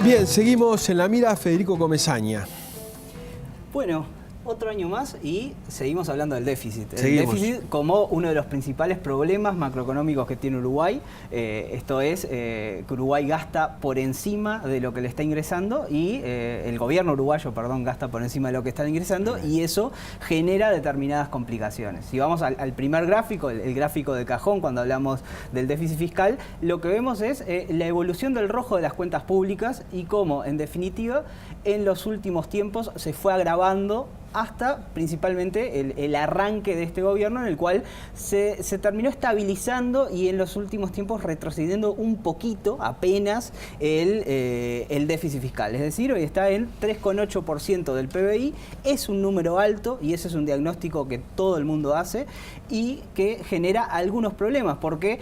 Bien, seguimos en la mira. Federico Comesaña. Bueno, otro año más y seguimos hablando del déficit. Seguimos. El déficit como uno de los principales problemas macroeconómicos que tiene Uruguay. Esto es que Uruguay gasta por encima de lo que le está ingresando y el gobierno uruguayo, perdón, gasta por encima de lo que está ingresando y eso genera determinadas complicaciones. Si vamos al primer gráfico, el gráfico de cajón, cuando hablamos del déficit fiscal, lo que vemos es la evolución del rojo de las cuentas públicas y cómo, en definitiva, en los últimos tiempos se fue agravando hasta principalmente el arranque de este gobierno, en el cual se terminó estabilizando y en los últimos tiempos retrocediendo un poquito, apenas, el déficit fiscal. Es decir, hoy está en 3,8% del PBI, es un número alto y ese es un diagnóstico que todo el mundo hace y que genera algunos problemas, porque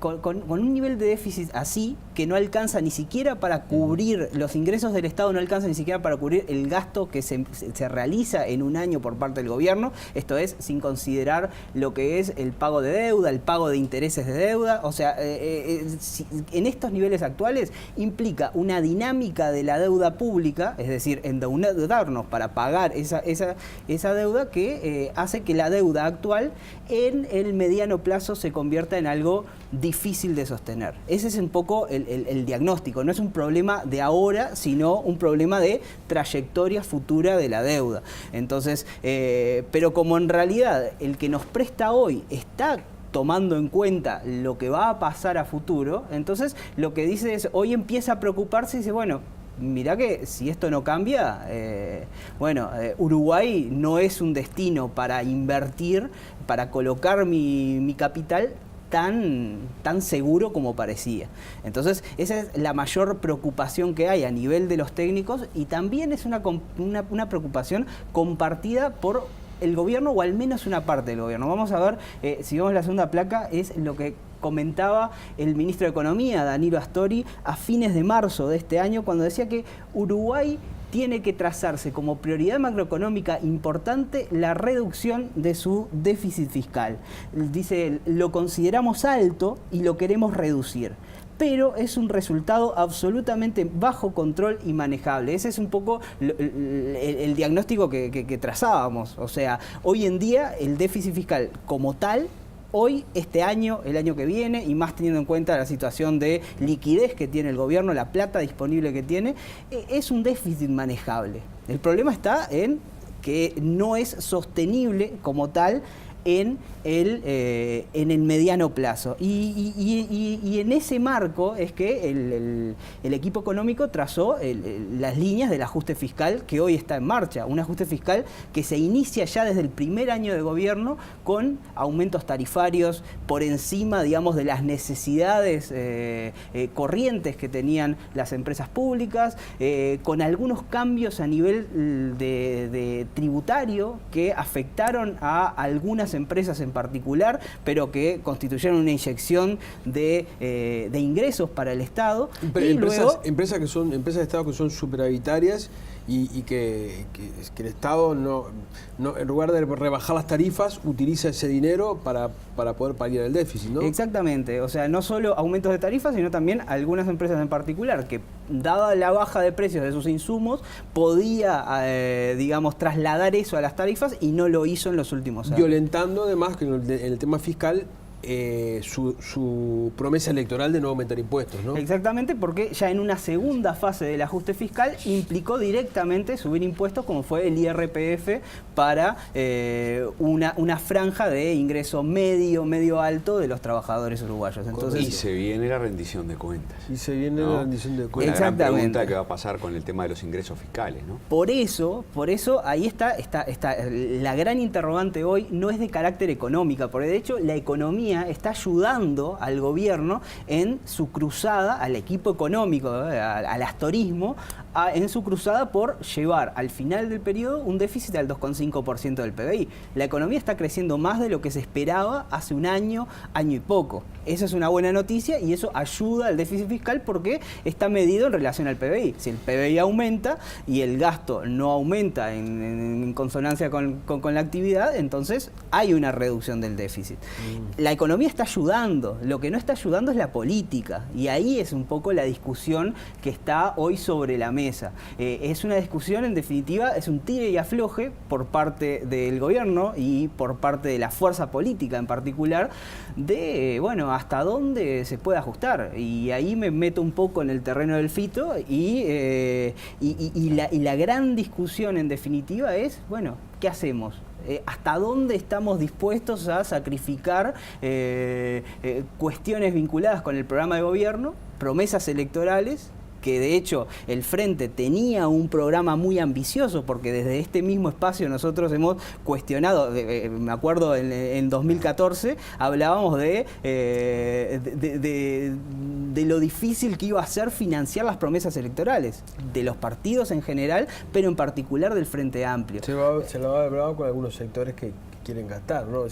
con un nivel de déficit así, que no alcanza ni siquiera para cubrir los ingresos del Estado, no alcanza ni siquiera para cubrir el gasto que se realiza en un año por parte del gobierno, esto es sin considerar lo que es el pago de deuda, el pago de intereses de deuda, o sea, en estos niveles actuales implica una dinámica de la deuda pública, es decir, endeudarnos para pagar esa deuda que hace que la deuda actual en el mediano plazo se convierta en algo difícil de sostener. Ese es un poco el diagnóstico, no es un problema de ahora, sino un problema de trayectoria futura de la deuda. Entonces, pero como en realidad el que nos presta hoy está tomando en cuenta lo que va a pasar a futuro, entonces lo que dice es, hoy empieza a preocuparse y dice, bueno, mirá que si esto no cambia, Uruguay no es un destino para invertir, para colocar mi capital tan seguro como parecía. Entonces, esa es la mayor preocupación que hay a nivel de los técnicos y también es una preocupación compartida por el gobierno o al menos una parte del gobierno. Vamos a ver, si vemos la segunda placa, es lo que comentaba el ministro de Economía, Danilo Astori, a fines de marzo de este año, cuando decía que Uruguay tiene que trazarse como prioridad macroeconómica importante la reducción de su déficit fiscal. Dice, lo consideramos alto y lo queremos reducir, pero es un resultado absolutamente bajo control y manejable. Ese es un poco el diagnóstico que trazábamos. O sea, hoy en día el déficit fiscal como tal, hoy, este año, el año que viene, y más teniendo en cuenta la situación de liquidez que tiene el gobierno, la plata disponible que tiene, es un déficit manejable. El problema está en que no es sostenible como tal en el mediano plazo. Y en ese marco es que el equipo económico trazó las líneas del ajuste fiscal que hoy está en marcha. Un ajuste fiscal que se inicia ya desde el primer año de gobierno con aumentos tarifarios por encima, digamos, de las necesidades corrientes que tenían las empresas públicas, con algunos cambios a nivel de tributario que afectaron a algunas empresas en particular, pero que constituyeron una inyección de ingresos para el Estado. Empresas de Estado que son superavitarias y que el Estado no, en lugar de rebajar las tarifas, utiliza ese dinero para poder paliar el déficit, ¿no? Exactamente, o sea, no solo aumentos de tarifas, sino también algunas empresas en particular que, dada la baja de precios de sus insumos, podía, digamos, trasladar eso a las tarifas y no lo hizo en los últimos años. Violentando además que en el tema fiscal su promesa electoral de no aumentar impuestos, ¿no? Exactamente, porque ya en una segunda fase del ajuste fiscal implicó directamente subir impuestos, como fue el IRPF para una franja de ingreso medio alto de los trabajadores uruguayos. Entonces, y se viene la rendición de cuentas. Y se viene la rendición de cuentas. La gran pregunta que va a pasar con el tema de los ingresos fiscales, ¿no? Por eso ahí está la gran interrogante hoy, no es de carácter económica, porque de hecho la economía está ayudando al gobierno en su cruzada, al equipo económico, al astorismo, en su cruzada por llevar al final del periodo un déficit al 2,5% del PBI. La economía está creciendo más de lo que se esperaba hace un año y poco. Esa es una buena noticia y eso ayuda al déficit fiscal porque está medido en relación al PBI. Si el PBI aumenta y el gasto no aumenta en consonancia con la actividad, entonces hay una reducción del déficit. La economía está ayudando, lo que no está ayudando es la política, y ahí es un poco la discusión que está hoy sobre la mesa. Es una discusión, en definitiva, es un tire y afloje por parte del gobierno y por parte de la fuerza política en particular, de, bueno, hasta dónde se puede ajustar. Y ahí me meto un poco en el terreno del Fito y la gran discusión, en definitiva, es, bueno, ¿qué hacemos? ¿Hasta dónde estamos dispuestos a sacrificar cuestiones vinculadas con el programa de gobierno, promesas electorales? Que de hecho el Frente tenía un programa muy ambicioso, porque desde este mismo espacio nosotros hemos cuestionado, me acuerdo en 2014 hablábamos de lo difícil que iba a ser financiar las promesas electorales, de los partidos en general, pero en particular del Frente Amplio. Se lo ha hablado con algunos sectores que quieren gastar, ¿no?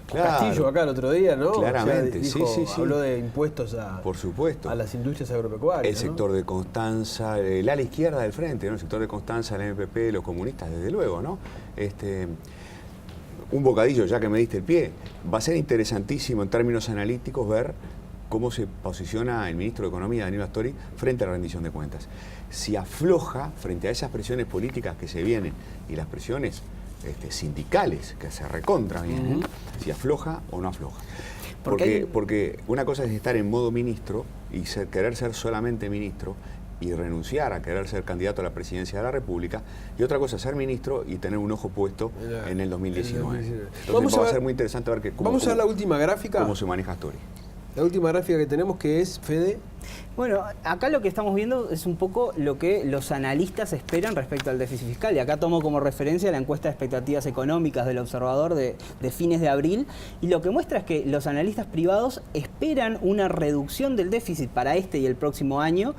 Claro. Castillo acá el otro día, ¿no? Claramente, o sea, dijo, sí. habló de impuestos por supuesto, a las industrias agropecuarias. El sector de Constanza, el ala izquierda del Frente, ¿no? El sector de Constanza, el MPP, los comunistas, desde luego, ¿no? Un bocadillo, ya que me diste el pie, va a ser interesantísimo en términos analíticos ver cómo se posiciona el ministro de Economía, Daniel Astori, frente a la rendición de cuentas. Si afloja frente a esas presiones políticas que se vienen y las presiones sindicales que se recontra vienen, si afloja o no afloja. Porque una cosa es estar en modo ministro y querer ser solamente ministro y renunciar a querer ser candidato a la presidencia de la República, y otra cosa es ser ministro y tener un ojo puesto en el 2019. Entonces va a ser muy interesante ver vamos a ver la última gráfica. Cómo se maneja Astori. La última gráfica que tenemos, que es, Fede. Bueno, acá lo que estamos viendo es un poco lo que los analistas esperan respecto al déficit fiscal. Y acá tomo como referencia la encuesta de expectativas económicas del Observador de fines de abril. Y lo que muestra es que los analistas privados esperan una reducción del déficit para este y el próximo año,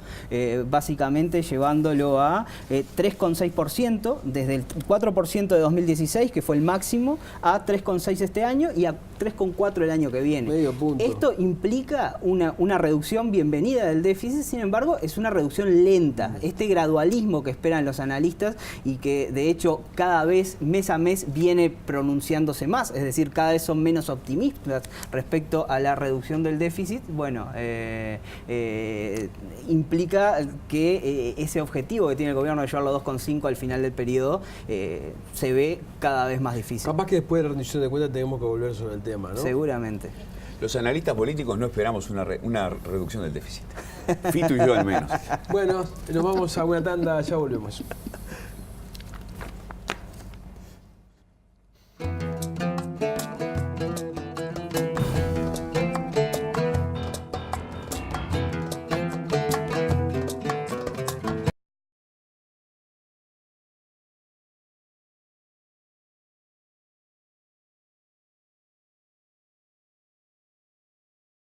básicamente llevándolo a 3,6%, desde el 4% de 2016, que fue el máximo, a 3,6% este año y a 3,4% el año que viene. Medio punto. Esto implica una reducción bienvenida del déficit, sin embargo, es una reducción lenta. Este gradualismo que esperan los analistas y que, de hecho, cada vez, mes a mes, viene pronunciándose más, es decir, cada vez son menos optimistas respecto a la reducción del déficit, bueno, implica que ese objetivo que tiene el gobierno de llevarlo a 2,5 al final del periodo se ve cada vez más difícil. Capaz que después de la rendición de cuentas tenemos que volver sobre el tema, ¿no? Seguramente. Los analistas políticos no esperamos una reducción del déficit. Fito y yo al menos. Bueno, nos vamos a una tanda, ya volvemos.